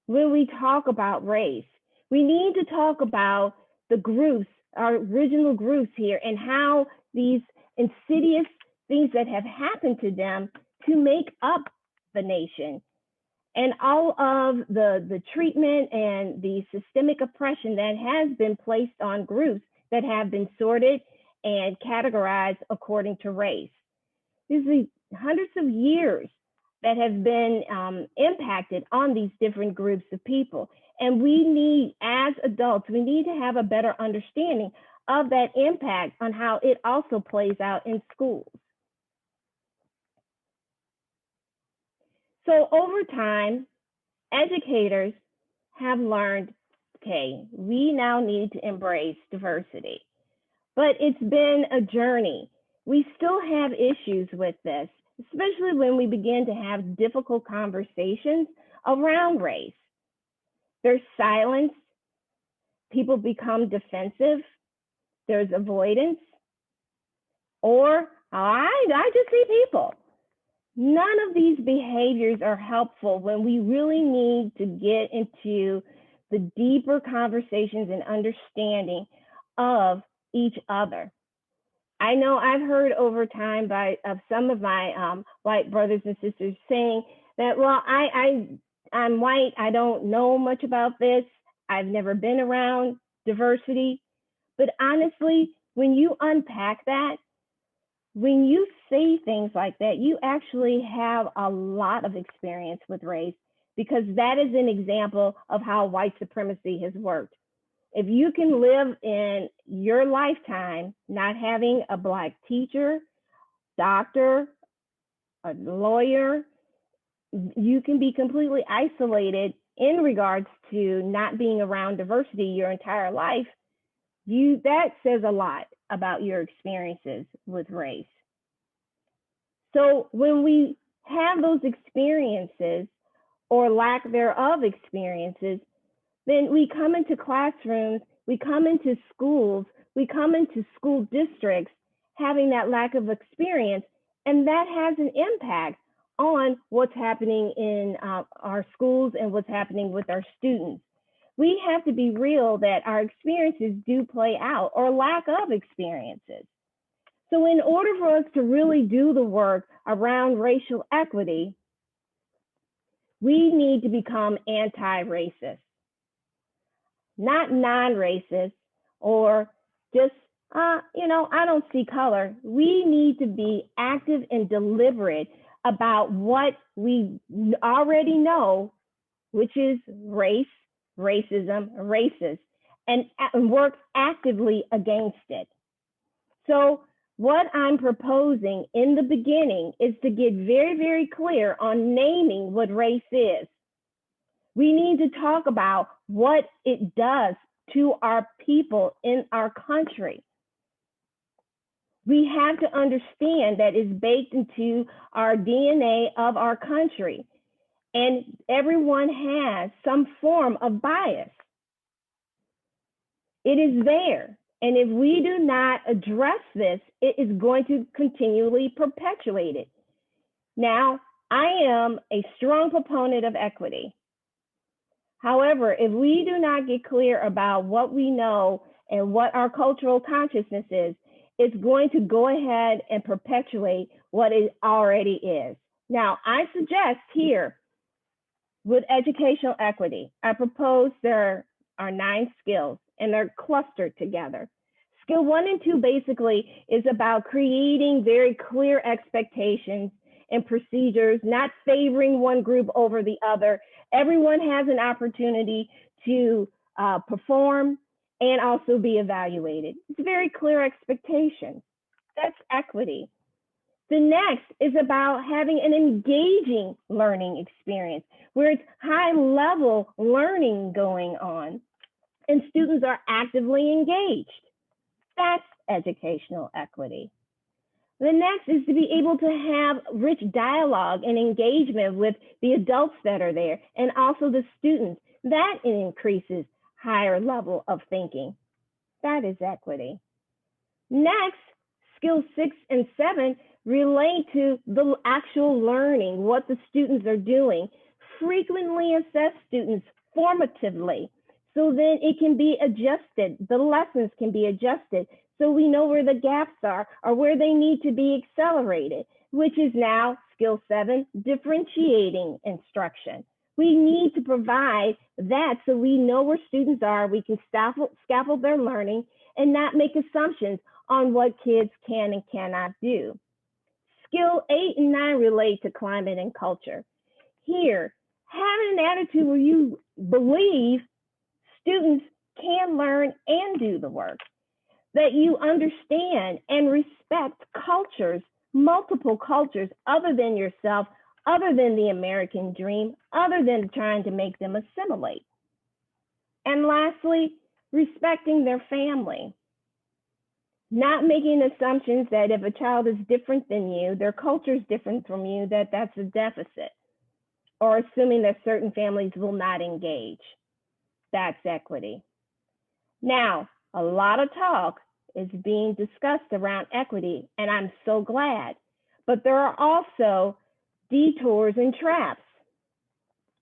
When we talk about race, we need to talk about the groups, our original groups here, and how these insidious things that have happened to them to make up the nation, and all of the treatment and the systemic oppression that has been placed on groups that have been sorted and categorized according to race. These are hundreds of years that have been impacted on these different groups of people. And we need, as adults, we need to have a better understanding of that impact on how it also plays out in schools. So over time, educators have learned, okay, we now need to embrace diversity. But it's been a journey. We still have issues with this, especially when we begin to have difficult conversations around race. There's silence, people become defensive, there's avoidance, or I just see people. None of these behaviors are helpful when we really need to get into the deeper conversations and understanding of each other. I know I've heard over time of some of my white brothers and sisters saying that, well, I'm white, I don't know much about this, I've never been around diversity. But honestly, when you unpack that, when you say things like that, you actually have a lot of experience with race, because that is an example of how white supremacy has worked. If you can live in your lifetime not having a Black teacher, doctor, a lawyer, you can be completely isolated in regards to not being around diversity your entire life. That says a lot about your experiences with race. So when we have those experiences or lack thereof experiences, then we come into classrooms, we come into schools, we come into school districts having that lack of experience, and that has an impact on what's happening in our schools and what's happening with our students. we have to be real that our experiences do play out, or lack of experiences. So in order for us to really do the work around racial equity, we need to become anti-racist, not non-racist, or just, I don't see color. We need to be active and deliberate about what we already know, which is race, racism, racist, and work actively against it. So what I'm proposing in the beginning is to get very, very clear on naming what race is. We need to talk about what it does to our people in our country. We have to understand that it's baked into our DNA of our country, and everyone has some form of bias. It is there. And if we do not address this, it is going to continually perpetuate it. Now, I am a strong proponent of equity. However, if we do not get clear about what we know and what our cultural consciousness is, it's going to go ahead and perpetuate what it already is. Now, I suggest here with educational equity, I propose there are 9 skills, and they're clustered together. Skill 1 and 2 basically is about creating very clear expectations and procedures, not favoring one group over the other. Everyone has an opportunity to perform and also be evaluated. It's very clear expectations. That's equity. The next is about having an engaging learning experience where it's high-level learning going on and students are actively engaged. That's educational equity. The next is to be able to have rich dialogue and engagement with the adults that are there and also the students. That increases higher level of thinking. That is equity. Next, skills 6 and 7 relate to the actual learning, what the students are doing. Frequently assess students formatively, so then it can be adjusted. The lessons can be adjusted so we know where the gaps are or where they need to be accelerated, which is now skill 7, differentiating instruction. We need to provide that so we know where students are, we can scaffold their learning and not make assumptions on what kids can and cannot do. Skill 8 and 9 relate to climate and culture. Here, having an attitude where you believe students can learn and do the work, that you understand and respect cultures, multiple cultures other than yourself, other than the American dream, other than trying to make them assimilate. And lastly, respecting their family. Not making assumptions that if a child is different than you, their culture is different from you, that's a deficit, or assuming that certain families will not engage. That's equity. Now, a lot of talk is being discussed around equity, and I'm so glad. But there are also detours and traps.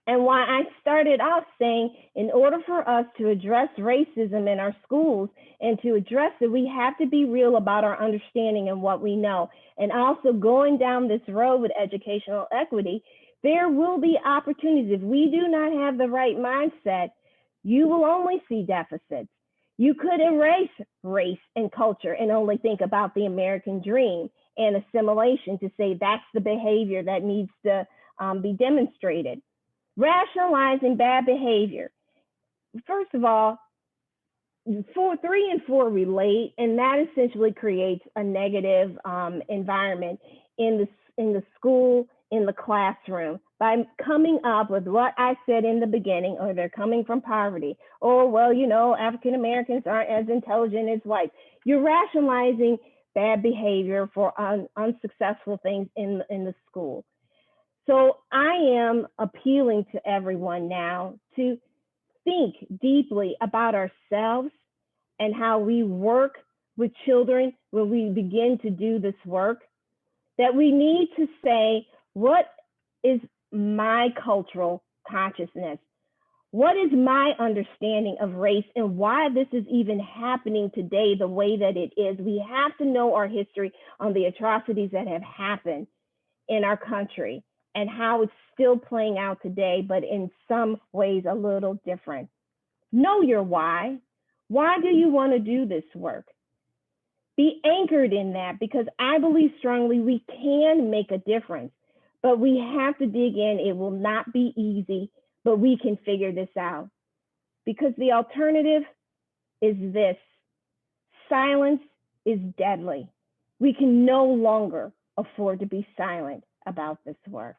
And why I started off saying, in order for us to address racism in our schools and to address it, we have to be real about our understanding and what we know. And also going down this road with educational equity, there will be opportunities. If we do not have the right mindset, you will only see deficits. You could erase race and culture and only think about the American dream and assimilation to say that's the behavior that needs to be demonstrated. Rationalizing bad behavior. First of all, 3 and 4 relate, and that essentially creates a negative environment in the school, in the classroom, by coming up with what I said in the beginning, or they're coming from poverty, or, well, you know, African Americans aren't as intelligent as whites. You're rationalizing bad behavior for unsuccessful things in the school. So I am appealing to everyone now to think deeply about ourselves and how we work with children when we begin to do this work, that we need to say, what is my cultural consciousness? What is my understanding of race and why this is even happening today the way that it is? We have to know our history on the atrocities that have happened in our country and how it's still playing out today, but in some ways a little different. Know your why. Why do you want to do this work? Be anchored in that, because I believe strongly we can make a difference, but we have to dig in. It will not be easy, but we can figure this out, because the alternative is this: silence is deadly. We can no longer afford to be silent about this work.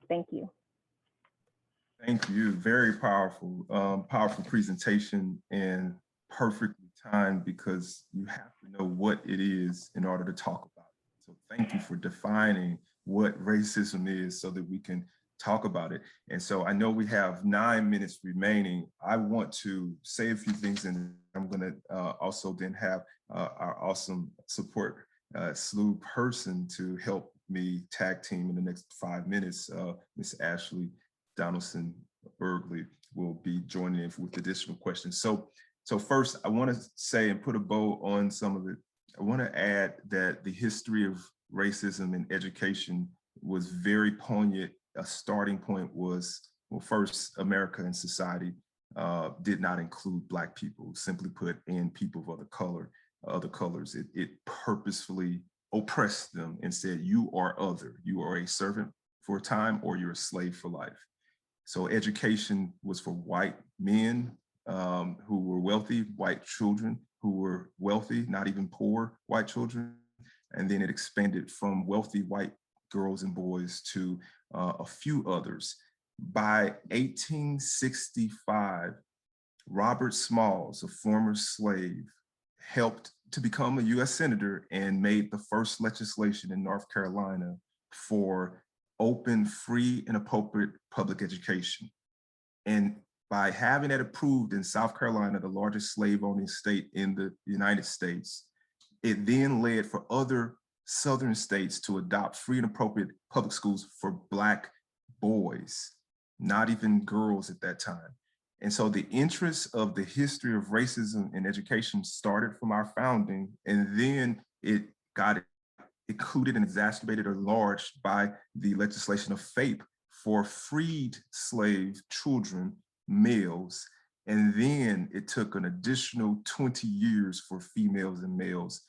Thank you. Thank you. Very powerful, powerful presentation, and perfectly timed, because you have to know what it is in order to talk about it. So thank you for defining what racism is so that we can talk about it. And so I know we have 9 minutes remaining. I want to say a few things, and I'm going to also then have our awesome support SLU person to help me tag team in the next 5 minutes. Miss Ashley Donaldson Bergley will be joining in with additional questions. So first, I want to say and put a bow on some of it. I want to add that the history of racism in education was very poignant. A starting point was, well, first, America and society did not include Black people, simply put, and people of other colors. It purposefully oppressed them and said, you are other. You are a servant for a time, or you're a slave for life. So education was for white men who were wealthy, white children who were wealthy, not even poor white children. And then it expanded from wealthy white girls and boys to a few others. By 1865, Robert Smalls, a former slave, helped to become a US Senator and made the first legislation in North Carolina for open, free, and appropriate public education. And by having that approved in South Carolina, the largest slave-owning state in the United States, it then led for other Southern states to adopt free and appropriate public schools for Black boys, not even girls at that time. And so the interest of the history of racism in education started from our founding, and then it got included and exacerbated or enlarged by the legislation of FAPE for freed slave children, males. And then it took an additional 20 years for females and males.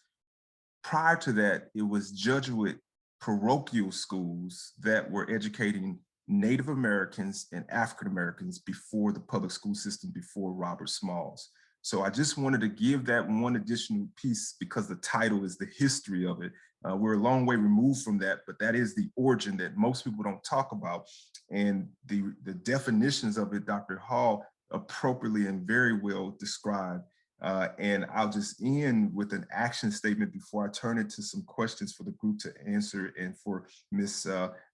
Prior to that, it was Jesuit parochial schools that were educating Native Americans and African Americans before the public school system, before Robert Smalls. So I just wanted to give that one additional piece, because the title is the history of it. We're a long way removed from that, but that is the origin that most people don't talk about. And the definitions of it, Dr. Hall appropriately and very well described. And I'll just end with an action statement before I turn it to some questions for the group to answer, and for Ms.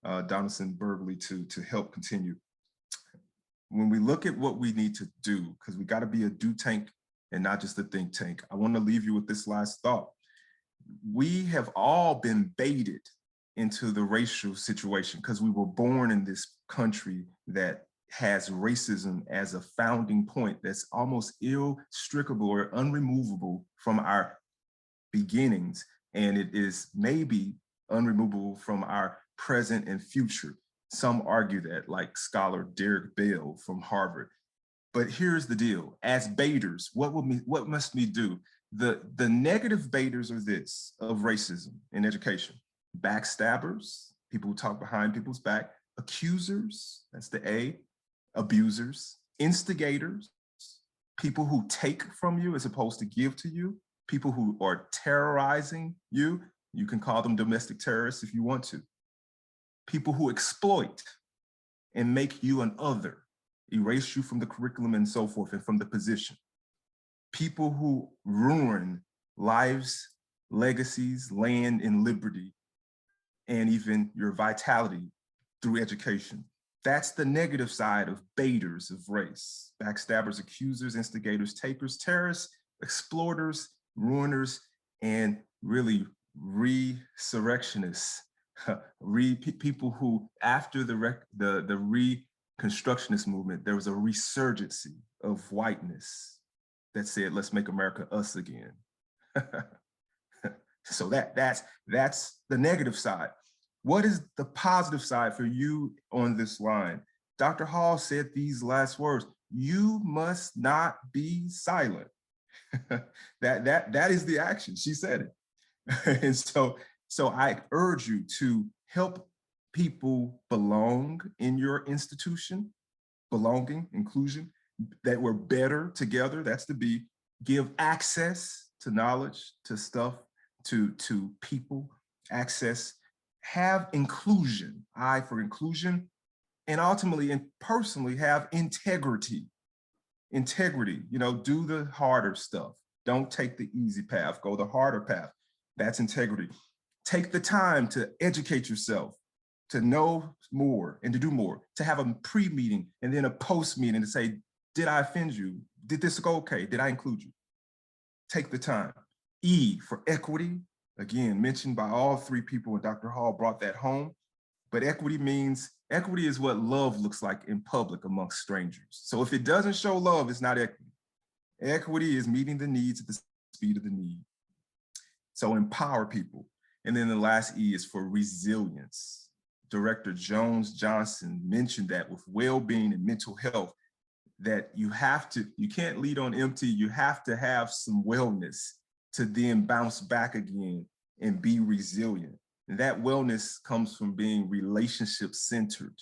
Donaldson Bergley to help continue. When we look at what we need to do, because we got to be a do tank and not just a think tank, I want to leave you with this last thought. We have all been baited into the racial situation because we were born in this country that has racism as a founding point that's almost inextricable or unremovable from our beginnings. And it is maybe unremovable from our present and future. Some argue that, like scholar Derek Bell from Harvard. But here's the deal: as baiters, what must we do? The negative baiters are this of racism in education: backstabbers, people who talk behind people's back; accusers, that's the A; abusers; instigators, people who take from you as opposed to give to you; people who are terrorizing you. You can call them domestic terrorists if you want to. People who exploit and make you an other, erase you from the curriculum and so forth, and from the position. People who ruin lives, legacies, land, and liberty, and even your vitality through education. That's the negative side of baiters of race: backstabbers, accusers, instigators, takers, terrorists, exploiters, ruiners, and really resurrectionists, people who, after the constructionist movement, there was a resurgency of whiteness that said, let's make America us again. So that's the negative side. What is the positive side for you on this line? Dr. Hall said these last words: you must not be silent. that is the action. She said it. And so I urge you to help people belong in your institution, belonging, inclusion, that we're better together. That's the B. Give access to knowledge, to stuff, to people, access, have inclusion, I for inclusion, and ultimately and personally have integrity. Integrity, do the harder stuff. Don't take the easy path, go the harder path. That's integrity. Take the time to educate yourself, to know more and to do more, to have a pre-meeting and then a post-meeting to say, did I offend you? Did this go okay? Did I include you? Take the time. E for equity, again, mentioned by all three people, and Dr. Hall brought that home. But equity is what love looks like in public amongst strangers. So if it doesn't show love, it's not equity. Equity is meeting the needs at the speed of the need. So empower people. And then the last E is for resilience. Director Jones Johnson mentioned that with well-being and mental health, that you can't lead on empty, you have to have some wellness to then bounce back again and be resilient. And that wellness comes from being relationship-centered,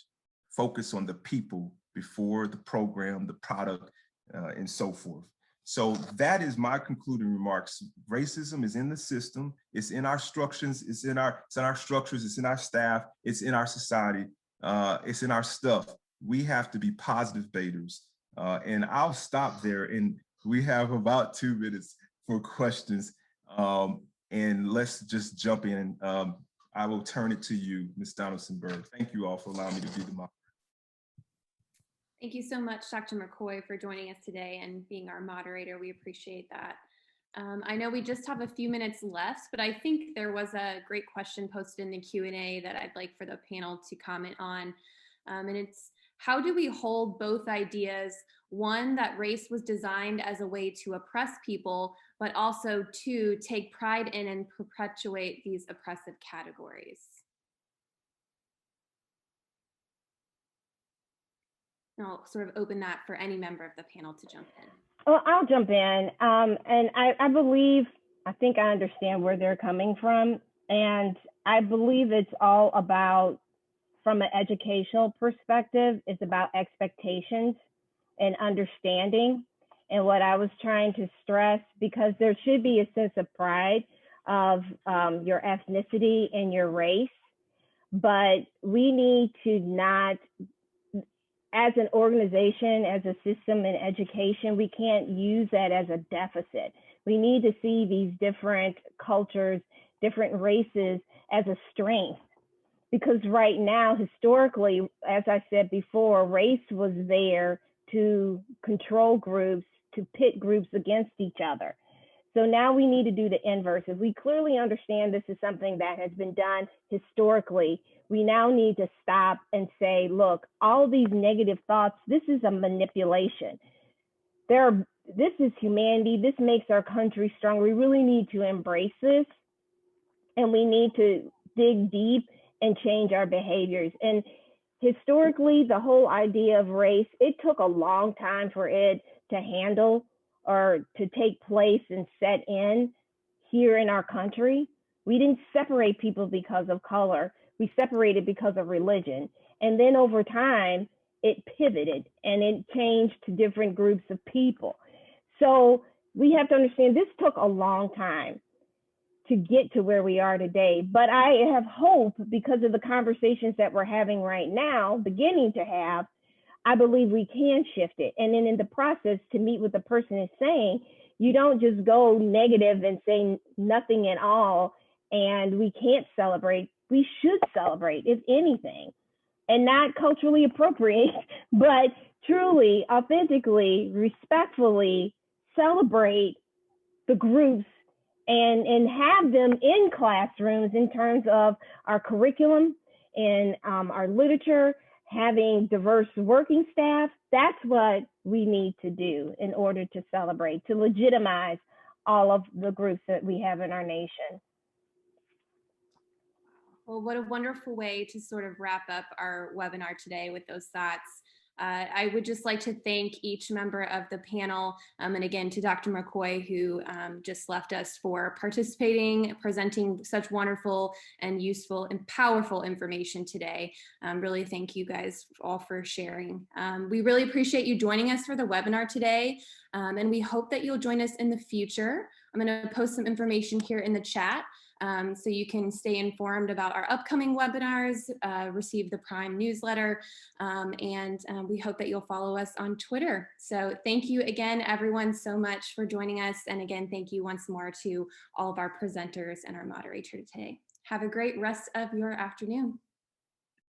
focus on the people before the program, the product, and so forth. So that is my concluding remarks. Racism is in the system, it's in our structures, it's in our structures, it's in our staff, it's in our society, it's in our stuff. We have to be positive baiters. And I'll stop there, and we have about 2 minutes for questions. And let's just jump in. I will turn it to you, Ms. Donaldson-Berg. Thank you all for allowing me to be the moderator. Thank you so much, Dr. McCoy, for joining us today and being our moderator. We appreciate that. I know we just have a few minutes left, but I think there was a great question posted in the Q&A that I'd like for the panel to comment on. And it's, how do we hold both ideas? One, that race was designed as a way to oppress people, but also to take pride in and perpetuate these oppressive categories. And I'll sort of open that for any member of the panel to jump in. Well, I'll jump in. And I think I understand where they're coming from. And I believe it's all about, from an educational perspective, it's about expectations and understanding. And what I was trying to stress, because there should be a sense of pride of your ethnicity and your race, but we need to not, as an organization, as a system in education, we can't use that as a deficit. We need to see these different cultures, different races as a strength. Because right now, historically, as I said before, race was there to control groups, to pit groups against each other. So now we need to do the inverse. If we clearly understand this is something that has been done historically, we now need to stop and say, look, all these negative thoughts, this is a manipulation. This is humanity. This makes our country strong. We really need to embrace this, and we need to dig deep and change our behaviors. And historically, the whole idea of race, it took a long time for it to handle or to take place and set in here in our country. We didn't separate people because of color. We separated because of religion. And then over time, it pivoted and it changed to different groups of people. So we have to understand this took a long time to get to where we are today. But I have hope, because of the conversations that we're having right now, beginning to have, I believe we can shift it. And then in the process, to meet what the person is saying, you don't just go negative and say nothing at all, and we can't celebrate. We should celebrate, if anything, and not culturally appropriate, but truly, authentically, respectfully celebrate the groups and have them in classrooms in terms of our curriculum and our literature, having diverse working staff, that's what we need to do in order to celebrate, to legitimize all of the groups that we have in our nation. Well, what a wonderful way to sort of wrap up our webinar today with those thoughts. I would just like to thank each member of the panel, and again to Dr. McCoy, who just left us, for participating, presenting such wonderful and useful and powerful information today. Really thank you guys all for sharing. We really appreciate you joining us for the webinar today, and we hope that you'll join us in the future. I'm going to post some information here in the chat. So you can stay informed about our upcoming webinars, receive the PRiME newsletter, and we hope that you'll follow us on Twitter. So thank you again, everyone, so much for joining us. And again, thank you once more to all of our presenters and our moderator today. Have a great rest of your afternoon.